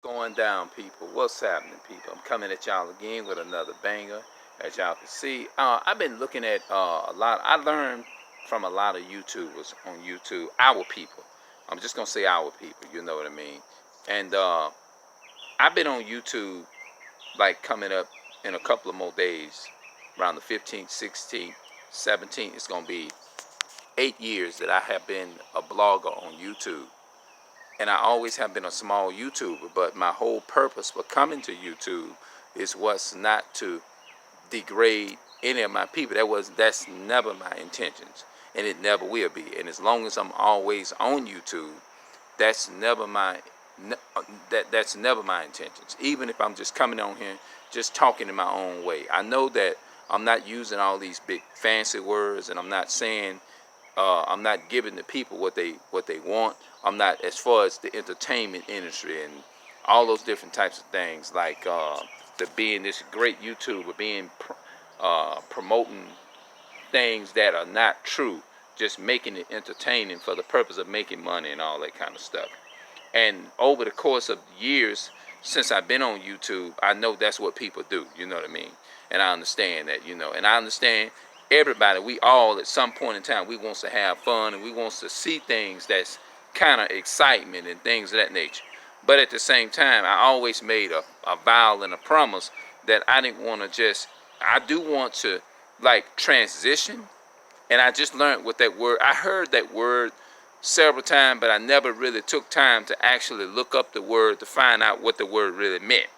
Going down, people? What's happening, people? I'm coming at y'all again with another banger. As y'all can see, I've been looking at a lot. I learned from a lot of YouTubers on YouTube, our people. I'm just gonna say our people. You know what I mean? And I've been on YouTube like coming up in a couple of more days, around the 15th, 16th, 17th. It's gonna be 8 years that I have been a blogger on YouTube. And I always have been a small YouTuber, but my whole purpose for coming to YouTube is what's not to degrade any of my people. That's never my intentions, and it never will be. And as long as I'm always on YouTube, that's never my that's never my intentions. Even if I'm just coming on here, just talking in my own way. I know that I'm not using all these big fancy words, and I'm not saying I'm not giving the people what they want. I'm not, as far as the entertainment industry and all those different types of things, like the being this great YouTuber, being promoting things that are not true, just making it entertaining for the purpose of making money and all that kind of stuff. And over the course of years since I've been on YouTube, I know that's what people do. You know what I mean? And I understand that, and I understand everybody, we all at some point in time, we wants to have fun and we wants to see things that's kind of excitement and things of that nature. But at the same time, I always made a vow and a promise that I didn't want to I do want to like transition. And I just learned what that word, I heard that word several times, but I never really took time to actually look up the word to find out what the word really meant.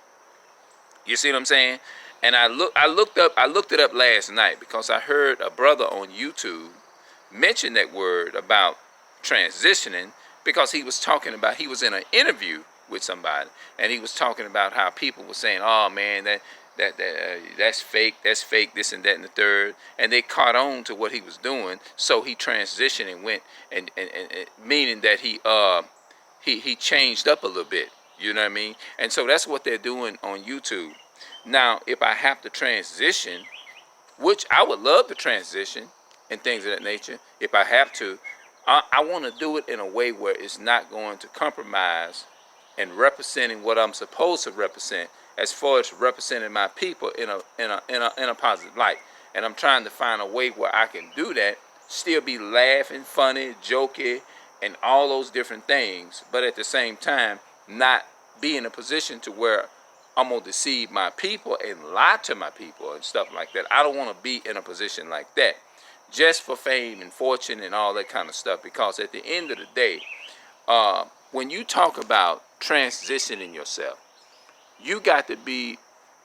You see what I'm saying? And I looked it up last night because I heard a brother on YouTube mention that word about transitioning, because he was in an interview with somebody, and he was talking about how people were saying, "Oh man, that's fake, this and that and the third," and they caught on to what he was doing, so he transitioned and went and meaning that he changed up a little bit. You know what I mean? And so that's what they're doing on YouTube. Now, if I have to transition, which I would love to transition and things of that nature, if I have to, I want to do it in a way where it's not going to compromise and representing what I'm supposed to represent, as far as representing my people in a positive light. And I'm trying to find a way where I can do that, still be laughing, funny, jokey, and all those different things, but at the same time, not be in a position to where I'm going to deceive my people and lie to my people and stuff like that. I don't want to be in a position like that just for fame and fortune and all that kind of stuff, because at the end of the day, when you talk about transitioning yourself, you got to be,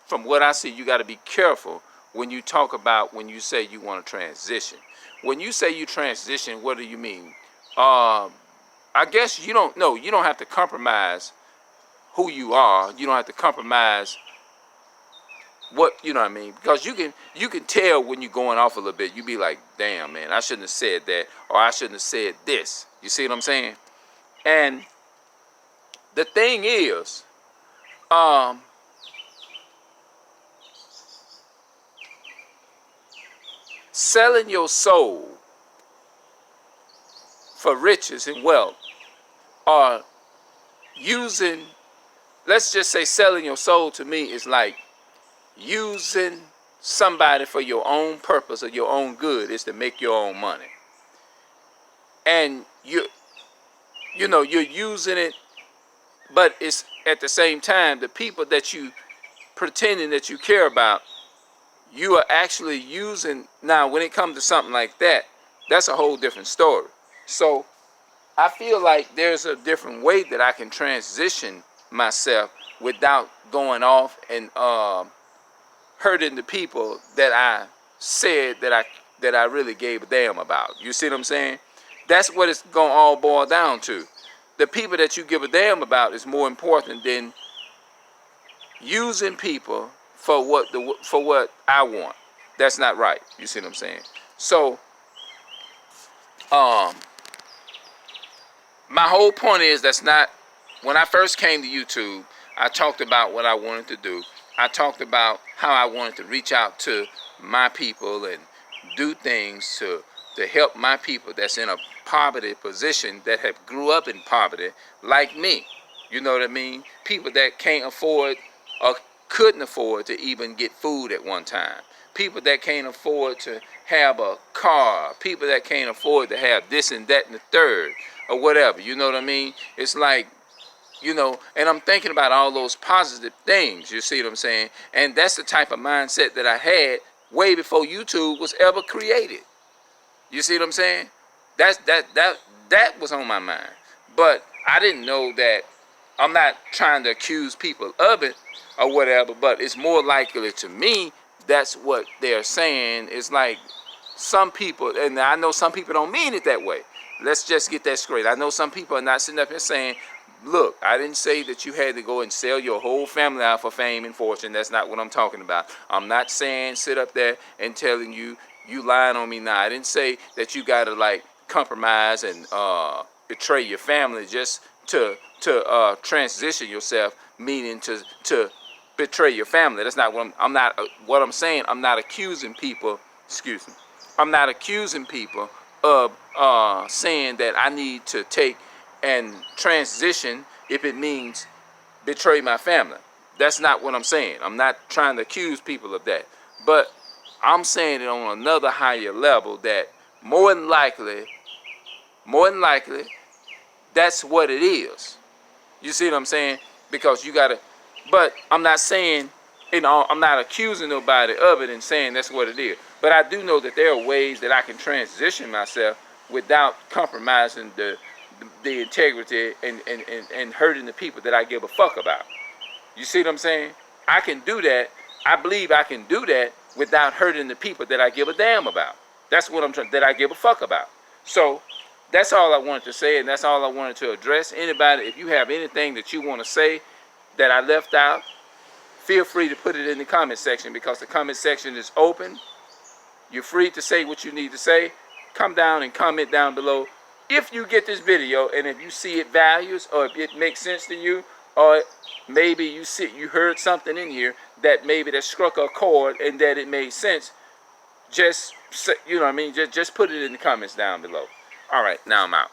from what I see, you got to be careful when you say you want to transition. When you say you transition, what do you mean? I guess you don't have to compromise who you are. You don't have to compromise what, you know what I mean? Because you can tell when you're going off a little bit. You be like, damn, man, I shouldn't have said that, or I shouldn't have said this. You see what I'm saying? And the thing is, selling your soul for riches and wealth, or using, let's just say selling your soul to me is like using somebody for your own purpose or your own good, is to make your own money. And you're using it, but it's at the same time, the people that you pretending that you care about, you are actually using. Now, when it comes to something like that, that's a whole different story. So I feel like there's a different way that I can transition myself without going off and hurting the people that I said that I really gave a damn about. You see what I'm saying? That's what it's gonna all boil down to. The people that you give a damn about is more important than using people for what I want. That's not right. You see what I'm saying? So, my whole point is, that's not. When I first came to YouTube, I talked about what I wanted to do. I talked about how I wanted to reach out to my people and do things to help my people that's in a poverty position, that have grew up in poverty like me. You know what I mean? People that can't afford or couldn't afford to even get food at one time. People that can't afford to have a car. People that can't afford to have this and that and the third or whatever. You know what I mean? It's like, you know, and I'm thinking about all those positive things. You see what I'm saying? And that's the type of mindset that I had way before YouTube was ever created. You see what I'm saying? That was on my mind. But I didn't know that. I'm not trying to accuse people of it or whatever, but it's more likely to me that's what they're saying. It's like some people, and I know some people don't mean it that way. Let's just get that straight. I know some people are not sitting up here saying, look, I didn't say that you had to go and sell your whole family out for fame and fortune. That's not what I'm talking about. I'm not saying sit up there and telling you, you lying on me now. I didn't say that you got to like compromise and betray your family just to transition yourself, meaning to betray your family. That's not what I'm not what I'm saying. I'm not accusing people. Excuse me. I'm not accusing people of saying that I need to take and transition if it means betray my family. That's not what I'm saying. I'm not trying to accuse people of that. But I'm saying it on another higher level that more than likely, that's what it is. You see what I'm saying? Because you gotta, but I'm not saying, you know, I'm not accusing nobody of it and saying that's what it is. But I do know that there are ways that I can transition myself without compromising the integrity and hurting the people that I give a fuck about. You see what I'm saying? I can do that. I believe I can do that without hurting the people that I give a damn about. That's what I'm trying, that I give a fuck about. So that's all I wanted to say, and that's all I wanted to address. Anybody, if you have anything that you want to say that I left out, feel free to put it in the comment section, because the comment section is open. You're free to say what you need to say. Come down and comment down below if you get this video, and if you see it values, or if it makes sense to you, or maybe you heard something in here that maybe that struck a chord and that it made sense. Just, you know what I mean? Just put it in the comments down below. All right, now I'm out.